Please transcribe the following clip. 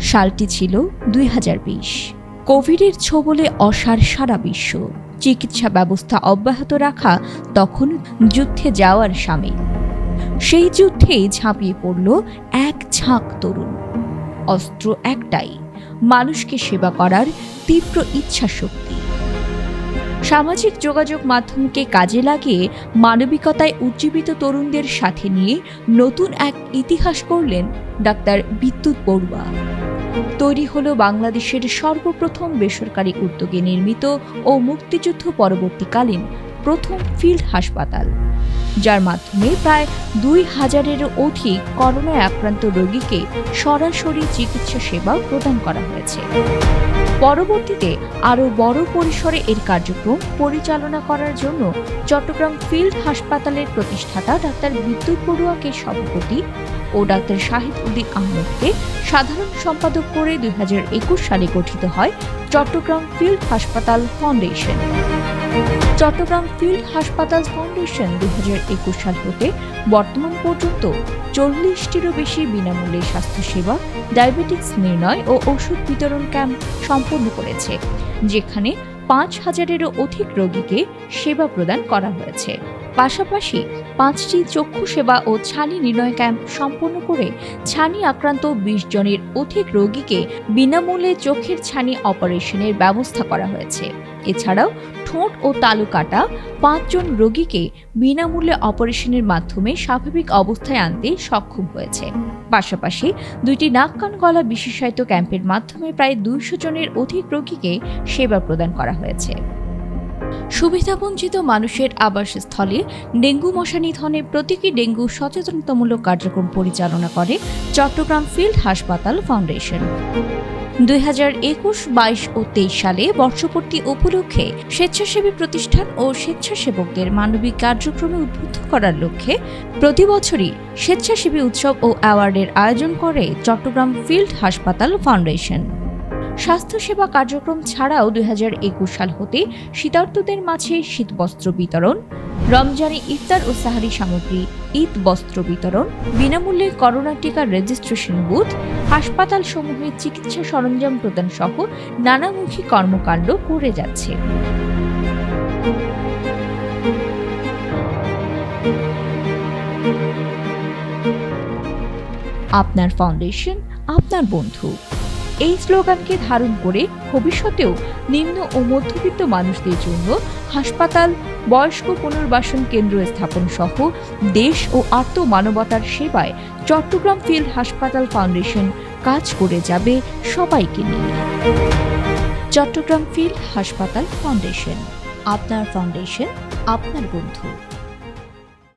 সালটি ছিল 2020। কোভিডের ছোবলে অসাড় সারা বিশ্ব। চিকিৎসা ব্যবস্থা অব্যাহত রাখা তখন যুদ্ধে যাওয়ার সামিল। সেই যুদ্ধেই ঝাঁপিয়ে পড়ল এক ঝাঁক তরুণ। অস্ত্র একটাই, মানুষকে সেবা করার তীব্র ইচ্ছাশক্তি। সামাজিক যোগাযোগ মাধ্যমকে কাজে লাগিয়ে মানবিকতায় উজ্জীবিত তরুণদের সাথে নিয়ে নতুন এক ইতিহাস করলেন ডাক্তার বিদ্যুৎ বড়ুয়া। তৈরি হলো বাংলাদেশের সর্বপ্রথম বেসরকারি উদ্যোগে নির্মিত ও মুক্তিযুদ্ধ পরবর্তীকালীন প্রথম ফিল্ড হাসপাতাল, যার মাধ্যমে প্রায় 2000-এরও অধিক করোনায় আক্রান্ত রোগীকে সরাসরি চিকিৎসা সেবা প্রদান করা হয়েছে। পরবর্তীতে আরও বড় পরিসরে এর কার্যক্রম পরিচালনা করার জন্য চট্টগ্রাম ফিল্ড হাসপাতালের প্রতিষ্ঠাতা ডাক্তার বিদ্যুৎ বড়ুয়াকে সভাপতি ও ডাক্তার শাহিদ উদ্দিন আহমেদকে সাধারণ সম্পাদক করে 2021 সালে গঠিত হয় চট্টগ্রাম ফিল্ড হাসপাতাল ফাউন্ডেশন। চট্টগ্রাম ফিল্ড হাসপাতাল ফাউন্ডেশন 2021 সাল হতে বর্তমান পর্যন্ত 40টিরও বেশি বিনামূল্যে স্বাস্থ্যসেবা, ডায়াবেটিক্স নির্ণয় ও ওষুধ বিতরণ ক্যাম্প সম্পন্ন করেছে, যেখানে 5000-এরও অধিক রোগীকে সেবা প্রদান করা হয়েছে। পাশাপাশি 5টি চক্ষু সেবা ও ছানি নির্ণয় ক্যাম্প সম্পন্ন করে ছানি আক্রান্ত 20 জনের অধিক রোগীকে বিনামূল্যে চোখের ছানি অপারেশনের ব্যবস্থা করা হয়েছে। এছাড়াও ঠোঁট ও তালু কাটা 5 জন রোগীকে বিনামূল্যে অপারেশনের মাধ্যমে স্বাভাবিক অবস্থায় আনতে সক্ষম হয়েছে। পাশাপাশি 2টি নাক কান গলা বিশেষায়িত ক্যাম্পের মাধ্যমে প্রায় 200 জনের অধিক রোগীকে সেবা প্রদান করা হয়েছে। সুবিধাবঞ্চিত মানুষের আবাসস্থলে ডেঙ্গু মশা নিধনে প্রতীকী ডেঙ্গু সচেতনতামূলক কার্যক্রম পরিচালনা করে চট্টগ্রাম ফিল্ড হাসপাতাল ফাউন্ডেশন। 2021, 22 ও 23 সালে বর্ষপূর্তি উপলক্ষে স্বেচ্ছাসেবী প্রতিষ্ঠান ও স্বেচ্ছাসেবকদের মানবিক কার্যক্রমে উদ্বুদ্ধ করার লক্ষ্যে প্রতি বছরই স্বেচ্ছাসেবী উৎসব ও অ্যাওয়ার্ডের আয়োজন করে চট্টগ্রাম ফিল্ড হাসপাতাল ফাউন্ডেশন। স্বাস্থ্যসেবা কার্যক্রম ছাড়াও 2021 সাল হতে শীতার্তদের মাঝে শীতবস্ত্র বিতরণ, রমজানে ইফতার ও সাহারি সামগ্রী, ঈদ বস্ত্র বিতরণ, বিনামূল্যে করোনা টিকার রেজিস্ট্রেশন বুথ, হাসপাতাল সমূহে চিকিৎসা সরঞ্জাম প্রদান সহ নানামুখী কর্মকাণ্ড করে যাচ্ছে। আপনার ফাউন্ডেশন, আপনার বন্ধু, এই স্লোগানকে ধারণ করে ভবিষ্যতেও নিম্ন ও মধ্যবিত্ত মানুষদের জন্য হাসপাতাল, বয়স্ক পুনর্বাসন কেন্দ্র স্থাপন সহ দেশ ও আত্মমানবতার সেবায় চট্টগ্রাম ফিল্ড হাসপাতাল ফাউন্ডেশন কাজ করে যাবে সবাইকে নিয়ে। চট্টগ্রাম ফিল্ড হাসপাতাল ফাউন্ডেশন, আপনার ফাউন্ডেশন, আপনার বন্ধু।